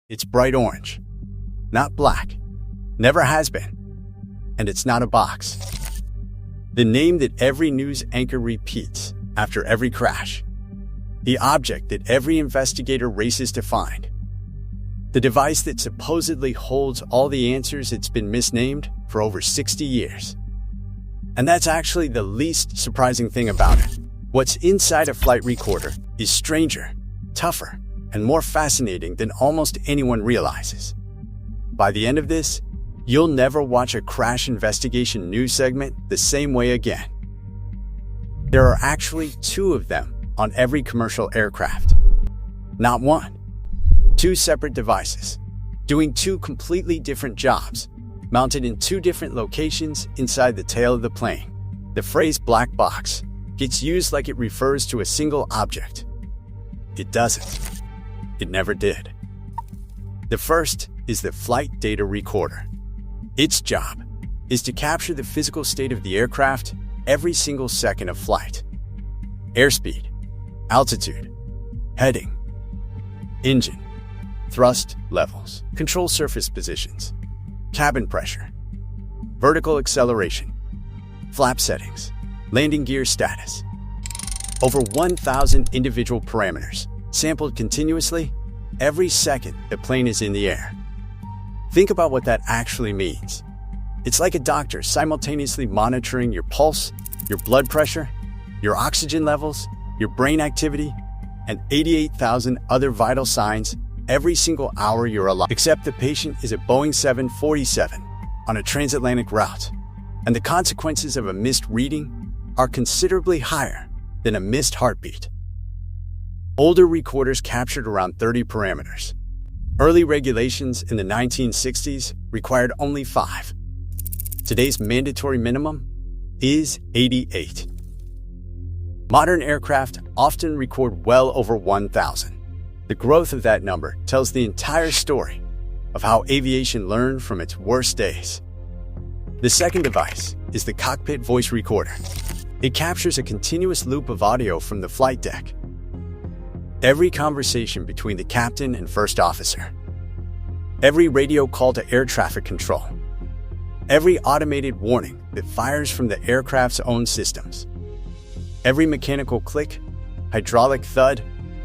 It's bright orange, not black, never has been, and it's not a box. The name that every news anchor repeats after every crash. The object that every investigator races to find. The device that supposedly holds all the answers. It's been misnamed for over 60 years. And that's actually the least surprising thing about it. What's inside a flight recorder is stranger, tougher, and more fascinating than almost anyone realizes. By the end of this, you'll never watch a crash investigation news segment the same way again. There are actually 2 of them on every commercial aircraft. Not one. 2 separate devices, doing 2 completely different jobs, mounted in 2 different locations inside the tail of the plane. The phrase black box gets used like it refers to a single object. It doesn't. It never did. The first is the flight data recorder. Its job is to capture the physical state of the aircraft every single second of flight. Airspeed, altitude, heading, engine, thrust levels, control surface positions, cabin pressure, vertical acceleration, flap settings, landing gear status. Over 1,000 individual parameters, sampled continuously every second the plane is in the air. Think about what that actually means. It's like a doctor simultaneously monitoring your pulse, your blood pressure, your oxygen levels, your brain activity, and 88,000 other vital signs every single hour you're alive. Except the patient is a Boeing 747 on a transatlantic route, and the consequences of a missed reading are considerably higher than a missed heartbeat. Older recorders captured around 30 parameters. Early regulations in the 1960s required only 5. Today's mandatory minimum is 88. Modern aircraft often record well over 1,000. The growth of that number tells the entire story of how aviation learned from its worst days. The second device is the cockpit voice recorder. It captures a continuous loop of audio from the flight deck. Every conversation between the captain and first officer. Every radio call to air traffic control. Every automated warning that fires from the aircraft's own systems. Every mechanical click, hydraulic thud,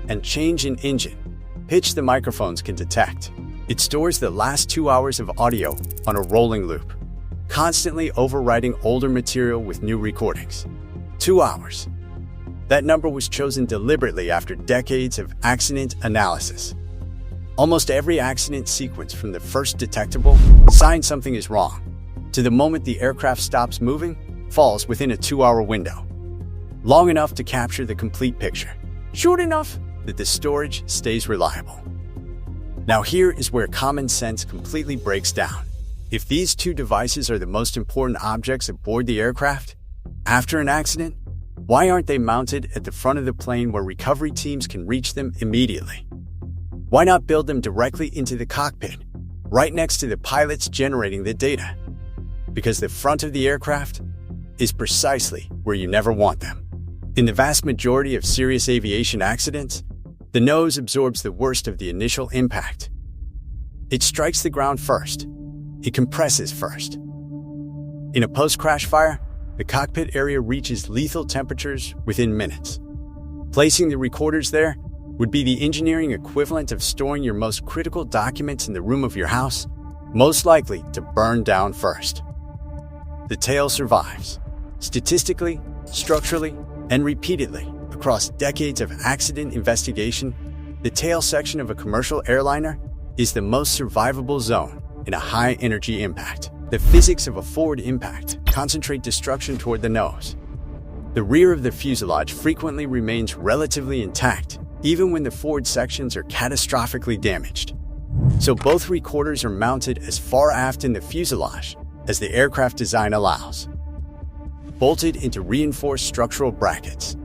and change in engine pitch the microphones can detect. It stores the last 2 hours of audio on a rolling loop, constantly overwriting older material with new recordings. 2 hours. That number was chosen deliberately after decades of accident analysis. Almost every accident sequence from the first detectable sign something is wrong to the moment the aircraft stops moving falls within a 2-hour window. Long enough to capture the complete picture, short enough that the storage stays reliable. Now here is where common sense completely breaks down. If these 2 devices are the most important objects aboard the aircraft, after an accident, why aren't they mounted at the front of the plane where recovery teams can reach them immediately? Why not build them directly into the cockpit, right next to the pilots generating the data? Because the front of the aircraft is precisely where you never want them. In the vast majority of serious aviation accidents, the nose absorbs the worst of the initial impact. It strikes the ground first. It compresses first. In a post-crash fire, the cockpit area reaches lethal temperatures within minutes. Placing the recorders there would be the engineering equivalent of storing your most critical documents in the room of your house, most likely to burn down first. The tail survives, statistically, structurally, and repeatedly across decades of accident investigation. The tail section of a commercial airliner is the most survivable zone in a high-energy impact. The physics of a forward impact concentrate destruction toward the nose. The rear of the fuselage frequently remains relatively intact, even when the forward sections are catastrophically damaged. So both recorders are mounted as far aft in the fuselage as the aircraft design allows, bolted into reinforced structural brackets,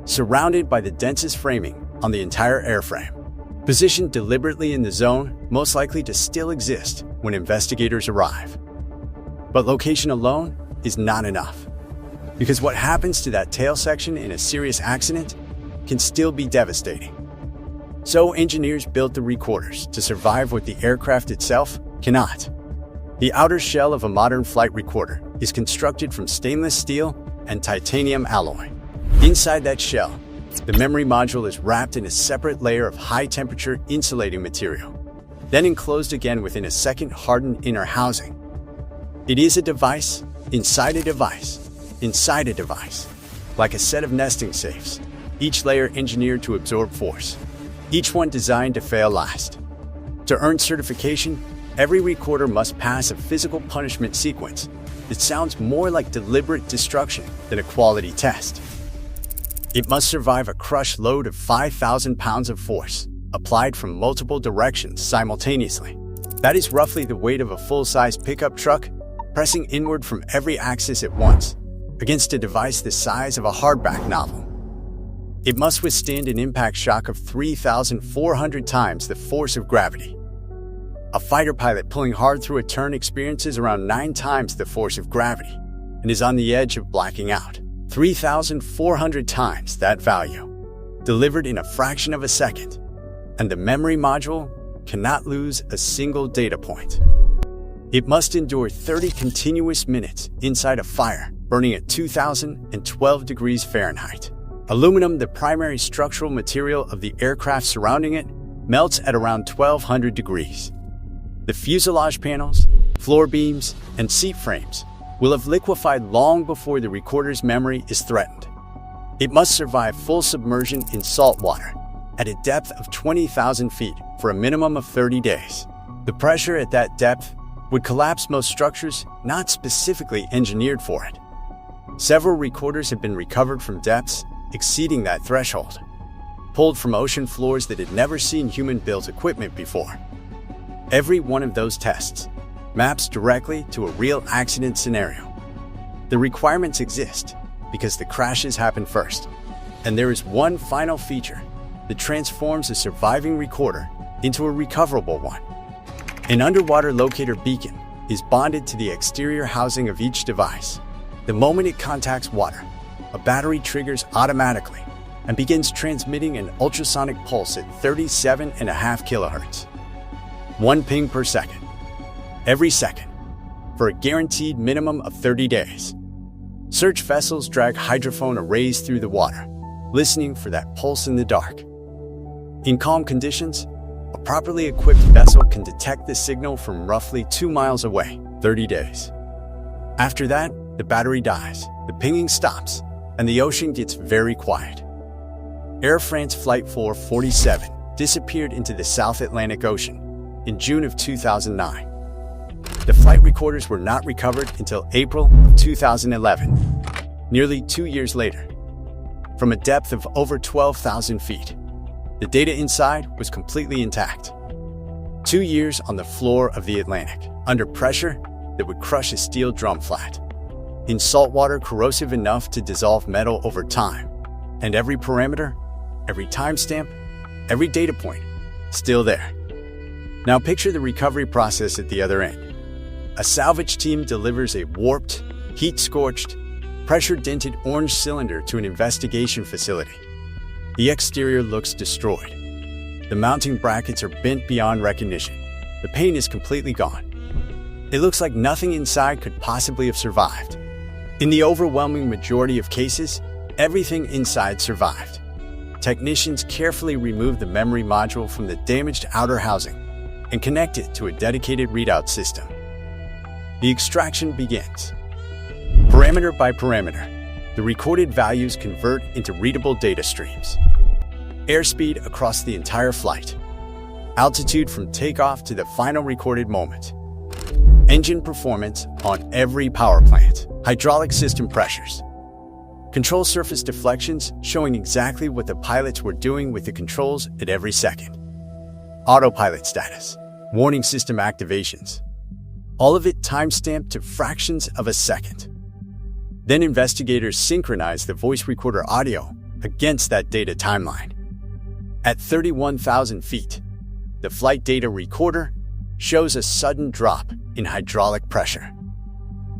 surrounded by the densest framing on the entire airframe, positioned deliberately in the zone most likely to still exist when investigators arrive. But location alone is not enough, because what happens to that tail section in a serious accident can still be devastating. So engineers built the recorders to survive what the aircraft itself cannot. The outer shell of a modern flight recorder is constructed from stainless steel and titanium alloy. Inside that shell, the memory module is wrapped in a separate layer of high-temperature insulating material, then enclosed again within a second hardened inner housing. It is a device inside a device inside a device, like a set of nesting safes, each layer engineered to absorb force, each one designed to fail last. To earn certification, every recorder must pass a physical punishment sequence that sounds more like deliberate destruction than a quality test. It must survive a crush load of 5,000 pounds of force, applied from multiple directions simultaneously. That is roughly the weight of a full-size pickup truck, pressing inward from every axis at once, against a device the size of a hardback novel. It must withstand an impact shock of 3,400 times the force of gravity. A fighter pilot pulling hard through a turn experiences around 9 times the force of gravity and is on the edge of blacking out. 3,400 times that value, delivered in a fraction of a second, and the memory module cannot lose a single data point. It must endure 30 continuous minutes inside a fire burning at 2,012 degrees Fahrenheit. Aluminum, the primary structural material of the aircraft surrounding it, melts at around 1,200 degrees. The fuselage panels, floor beams, and seat frames will have liquefied long before the recorder's memory is threatened. It must survive full submersion in salt water at a depth of 20,000 feet for a minimum of 30 days. The pressure at that depth would collapse most structures not specifically engineered for it. Several recorders have been recovered from depths exceeding that threshold, pulled from ocean floors that had never seen human-built equipment before. Every one of those tests maps directly to a real accident scenario. The requirements exist because the crashes happen first, and there is one final feature that transforms a surviving recorder into a recoverable one. An underwater locator beacon is bonded to the exterior housing of each device. The moment it contacts water, a battery triggers automatically and begins transmitting an ultrasonic pulse at 37.5 kilohertz. 1 ping per second. Every second, for a guaranteed minimum of 30 days. Search vessels drag hydrophone arrays through the water, listening for that pulse in the dark. In calm conditions, a properly equipped vessel can detect the signal from roughly 2 miles away, 30 days. After that, the battery dies, the pinging stops, and the ocean gets very quiet. Air France Flight 447 disappeared into the South Atlantic Ocean in June of 2009. The flight recorders were not recovered until April of 2011, nearly 2 years later. From a depth of over 12,000 feet, the data inside was completely intact. 2 years on the floor of the Atlantic, under pressure that would crush a steel drum flat. In salt water corrosive enough to dissolve metal over time. And every parameter, every timestamp, every data point, still there. Now picture the recovery process at the other end. A salvage team delivers a warped, heat-scorched, pressure-dented orange cylinder to an investigation facility. The exterior looks destroyed. The mounting brackets are bent beyond recognition. The paint is completely gone. It looks like nothing inside could possibly have survived. In the overwhelming majority of cases, everything inside survived. Technicians carefully removed the memory module from the damaged outer housing and connect it to a dedicated readout system. The extraction begins. Parameter by parameter, the recorded values convert into readable data streams. Airspeed across the entire flight. Altitude from takeoff to the final recorded moment. Engine performance on every power plant. Hydraulic system pressures. Control surface deflections showing exactly what the pilots were doing with the controls at every second. Autopilot status. Warning system activations. All of it time-stamped to fractions of a second. Then investigators synchronize the voice recorder audio against that data timeline. At 31,000 feet, the flight data recorder shows a sudden drop in hydraulic pressure.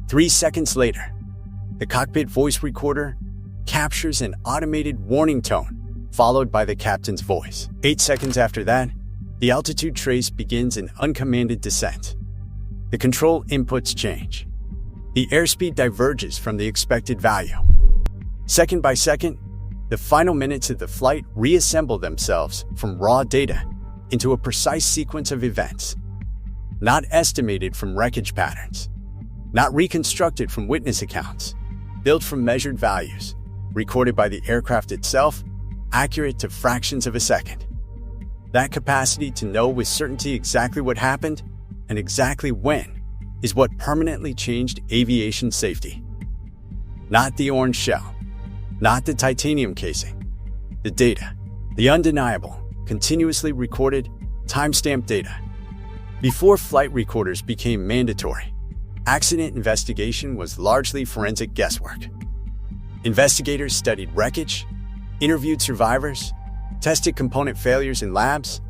3 seconds later, the cockpit voice recorder captures an automated warning tone followed by the captain's voice. 8 seconds after that, the altitude trace begins an uncommanded descent. The control inputs change. The airspeed diverges from the expected value. Second by second, the final minutes of the flight reassemble themselves from raw data into a precise sequence of events, not estimated from wreckage patterns, not reconstructed from witness accounts, built from measured values, recorded by the aircraft itself, accurate to fractions of a second. That capacity to know with certainty exactly what happened and exactly when is what permanently changed aviation safety. Not the orange shell, not the titanium casing, the data, the undeniable, continuously recorded, timestamped data. Before flight recorders became mandatory, accident investigation was largely forensic guesswork. Investigators studied wreckage, interviewed survivors, tested component failures in labs,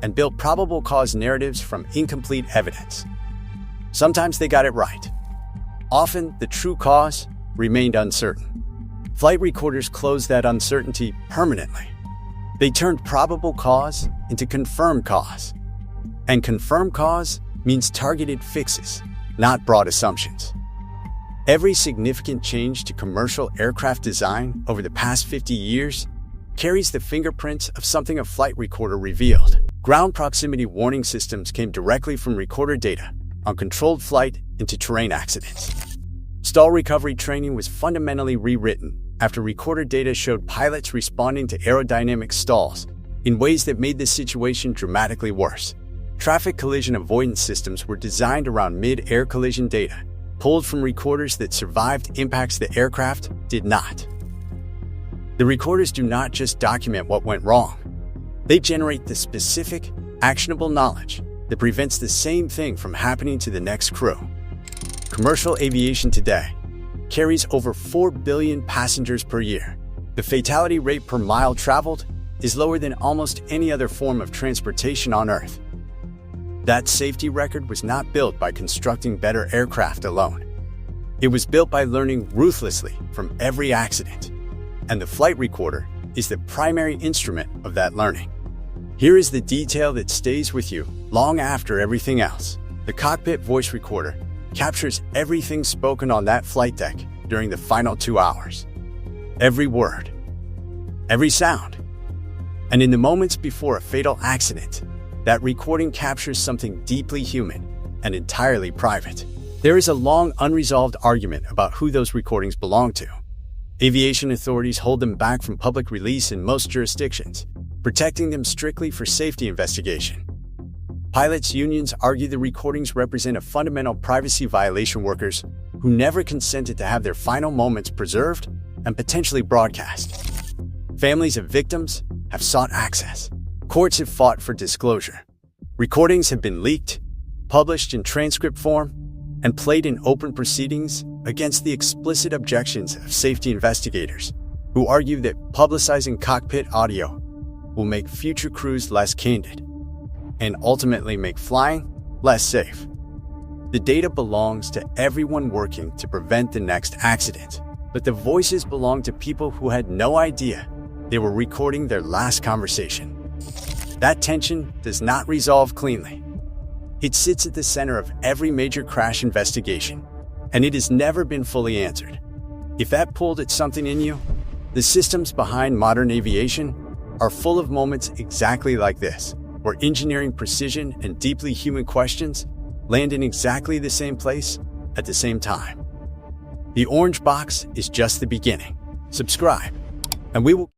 and built probable cause narratives from incomplete evidence. Sometimes they got it right. Often, the true cause remained uncertain. Flight recorders closed that uncertainty permanently. They turned probable cause into confirmed cause. And confirmed cause means targeted fixes, not broad assumptions. Every significant change to commercial aircraft design over the past 50 years carries the fingerprints of something a flight recorder revealed. Ground proximity warning systems came directly from recorder data on controlled flight into terrain accidents. Stall recovery training was fundamentally rewritten after recorder data showed pilots responding to aerodynamic stalls in ways that made the situation dramatically worse. Traffic collision avoidance systems were designed around mid-air collision data, pulled from recorders that survived impacts the aircraft did not. The recorders do not just document what went wrong. They generate the specific, actionable knowledge that prevents the same thing from happening to the next crew. Commercial aviation today carries over 4 billion passengers per year. The fatality rate per mile traveled is lower than almost any other form of transportation on Earth. That safety record was not built by constructing better aircraft alone. It was built by learning ruthlessly from every accident. And the flight recorder is the primary instrument of that learning. Here is the detail that stays with you long after everything else. The cockpit voice recorder captures everything spoken on that flight deck during the final 2 hours. Every word, every sound. And in the moments before a fatal accident, that recording captures something deeply human and entirely private. There is a long unresolved argument about who those recordings belong to. Aviation authorities hold them back from public release in most jurisdictions, protecting them strictly for safety investigation. Pilots' unions argue the recordings represent a fundamental privacy violation. Workers who never consented to have their final moments preserved and potentially broadcast. Families of victims have sought access. Courts have fought for disclosure. Recordings have been leaked, published in transcript form, and played in open proceedings against the explicit objections of safety investigators, who argue that publicizing cockpit audio will make future crews less candid and ultimately make flying less safe. The data belongs to everyone working to prevent the next accident, but the voices belong to people who had no idea they were recording their last conversation. That tension does not resolve cleanly. It sits at the center of every major crash investigation, and it has never been fully answered. If that pulled at something in you, the systems behind modern aviation are full of moments exactly like this, where engineering precision and deeply human questions land in exactly the same place at the same time. The Orange Box is just the beginning. Subscribe, and we will